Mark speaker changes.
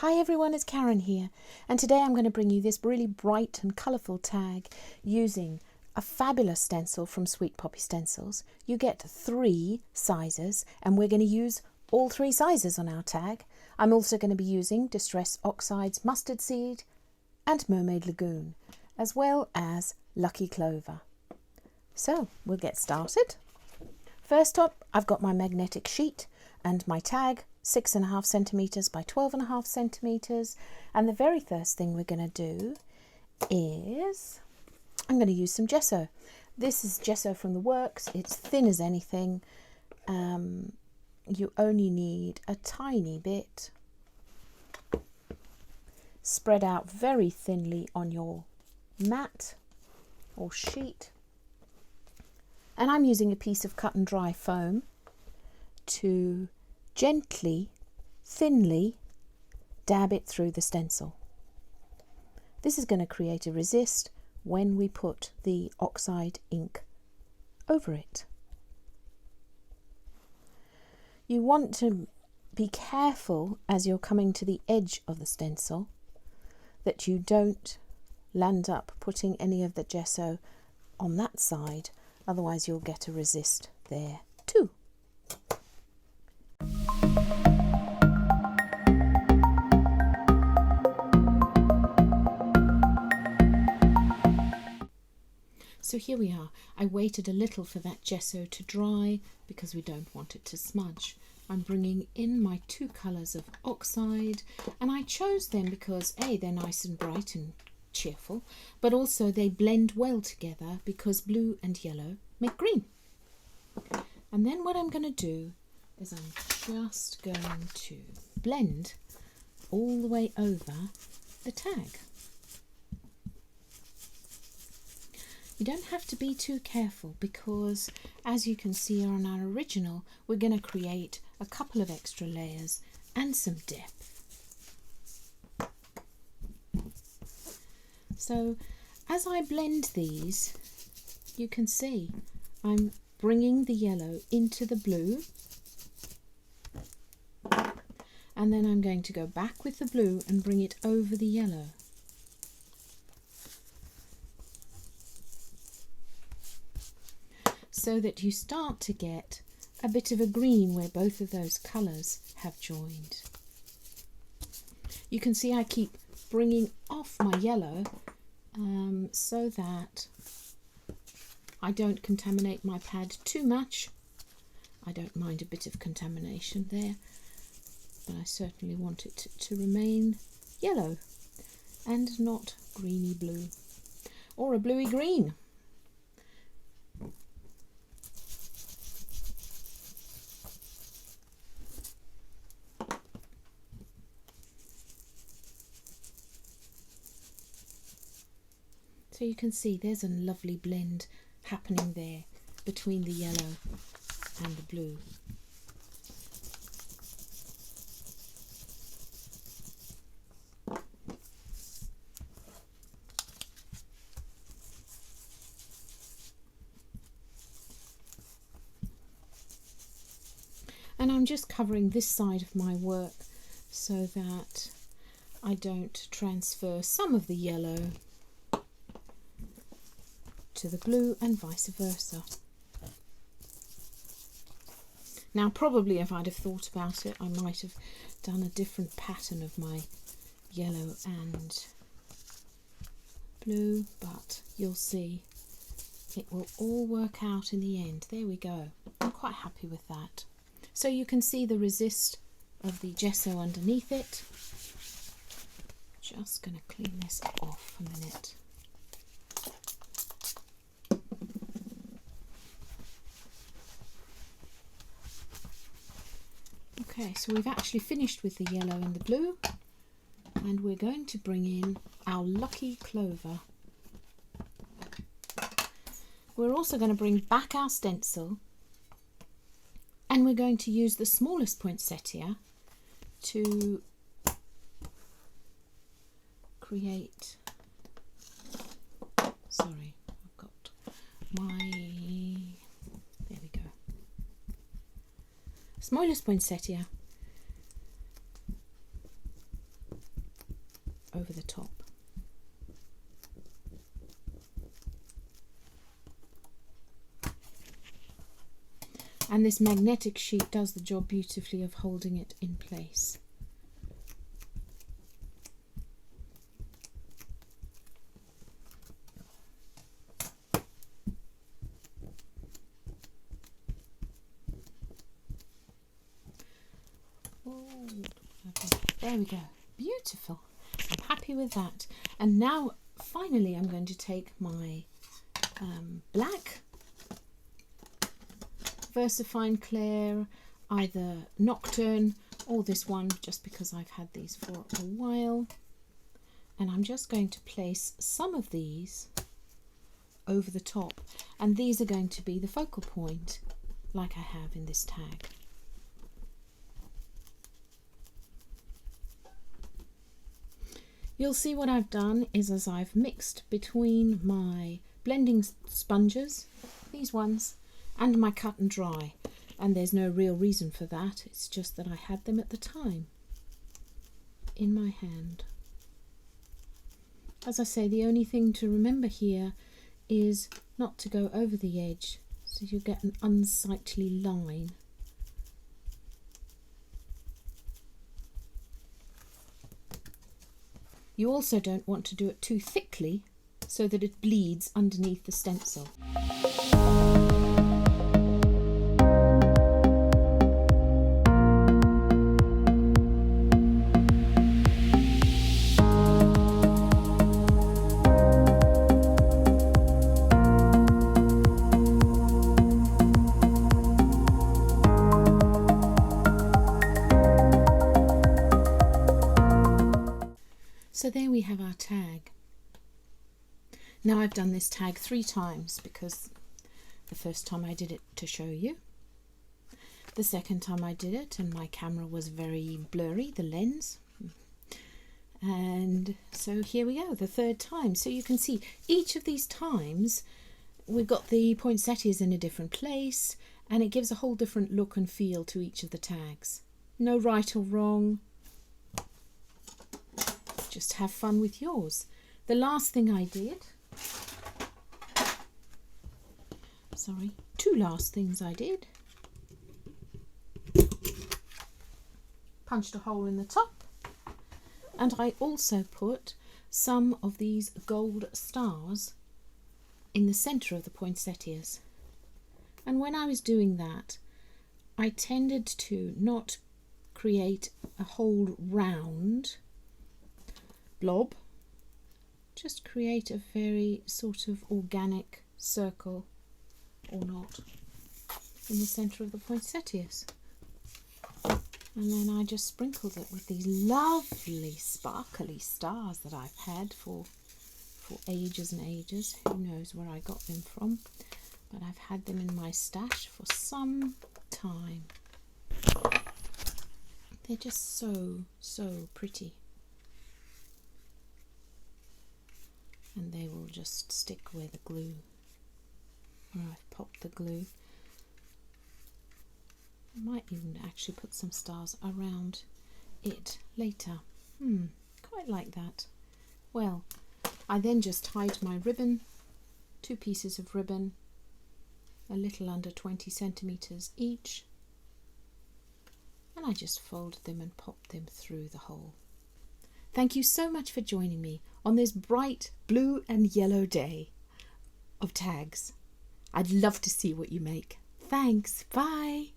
Speaker 1: Hi everyone, it's Karen here, and today I'm going to bring you this really bright and colourful tag using a fabulous stencil from Sweet Poppy Stencils. You get 3 sizes and we're going to use all 3 sizes on our tag. I'm also going to be using Distress Oxides Mustard Seed and Mermaid Lagoon, as well as Lucky Clover. So we'll get started. First up, I've got my magnetic sheet and my tag, 6.5 centimetres by 12.5 centimetres, and the very first thing we're going to do is I'm going to use some gesso. This is gesso from the works. It's thin as anything. You only need a tiny bit. Spread out very thinly on your mat or sheet, and I'm using a piece of cut and dry foam to gently, thinly dab it through the stencil. This is going to create a resist when we put the oxide ink over it. You want to be careful as you're coming to the edge of the stencil that you don't land up putting any of the gesso on that side, otherwise you'll get a resist there too. So here we are. I waited a little for that gesso to dry because we don't want it to smudge. I'm bringing in my 2 colours of oxide, and I chose them because A, they're nice and bright and cheerful, but also they blend well together because blue and yellow make green. And then what I'm going to do is I'm just going to blend all the way over the tag. You don't have to be too careful because, as you can see on our original, we're going to create a couple of extra layers and some depth. So as I blend these, you can see I'm bringing the yellow into the blue, and then I'm going to go back with the blue and bring it over the yellow. So that you start to get a bit of a green where both of those colours have joined. You can see I keep bringing off my yellow so that I don't contaminate my pad too much. I don't mind a bit of contamination there, but I certainly want it to remain yellow and not greeny blue or a bluey green. So you can see there's a lovely blend happening there between the yellow and the blue. And I'm just covering this side of my work so that I don't transfer some of the yellow to the blue and vice versa. Now probably if I'd have thought about it, I might have done a different pattern of my yellow and blue, but you'll see it will all work out in the end. There we go. I'm quite happy with that. So you can see the resist of the gesso underneath it. Just going to clean this off a minute. Okay, so we've actually finished with the yellow and the blue, and we're going to bring in our Lucky Clover. We're also going to bring back our stencil, and we're going to use the smallest poinsettia to create, sorry, I've got my, there we go. Smallest poinsettia over the top. And this magnetic sheet does the job beautifully of holding it in place. Oh, there we go. Beautiful. I'm happy with that. And now, finally, I'm going to take my black VersaFine Clair, either Nocturne or this one, just because I've had these for a while. And I'm just going to place some of these over the top. And these are going to be the focal point, like I have in this tag. You'll see what I've done is as I've mixed between my blending sponges, these ones, and my cut and dry, and there's no real reason for that, it's just that I had them at the time in my hand. As I say, the only thing to remember here is not to go over the edge, so you get an unsightly line. You also don't want to do it too thickly so that it bleeds underneath the stencil. So there we have our tag. Now I've done this tag 3 times because the first time I did it to show you, the second time I did it and my camera was very blurry, the lens, and so here we go, the 3rd time. So you can see each of these times we've got the poinsettias in a different place, and it gives a whole different look and feel to each of the tags. No right or wrong. Just have fun with yours. The last thing I did, sorry, 2 last things I did. Punched a hole in the top, and I also put some of these gold stars in the centre of the poinsettias. And when I was doing that, I tended to not create a whole round blob, just create a very sort of organic circle or knot in the centre of the poinsettias, and then I just sprinkled it with these lovely sparkly stars that I've had for ages and ages. Who knows where I got them from, but I've had them in my stash for some time. They're just so pretty. And they will just stick where the glue, where I've popped the glue. I might even actually put some stars around it later. Quite like that. Well, I then just tied my ribbon, 2 pieces of ribbon, a little under 20 centimeters each, and I just folded them and popped them through the hole. Thank you so much for joining me on this bright blue and yellow day of tags. I'd love to see what you make. Thanks. Bye.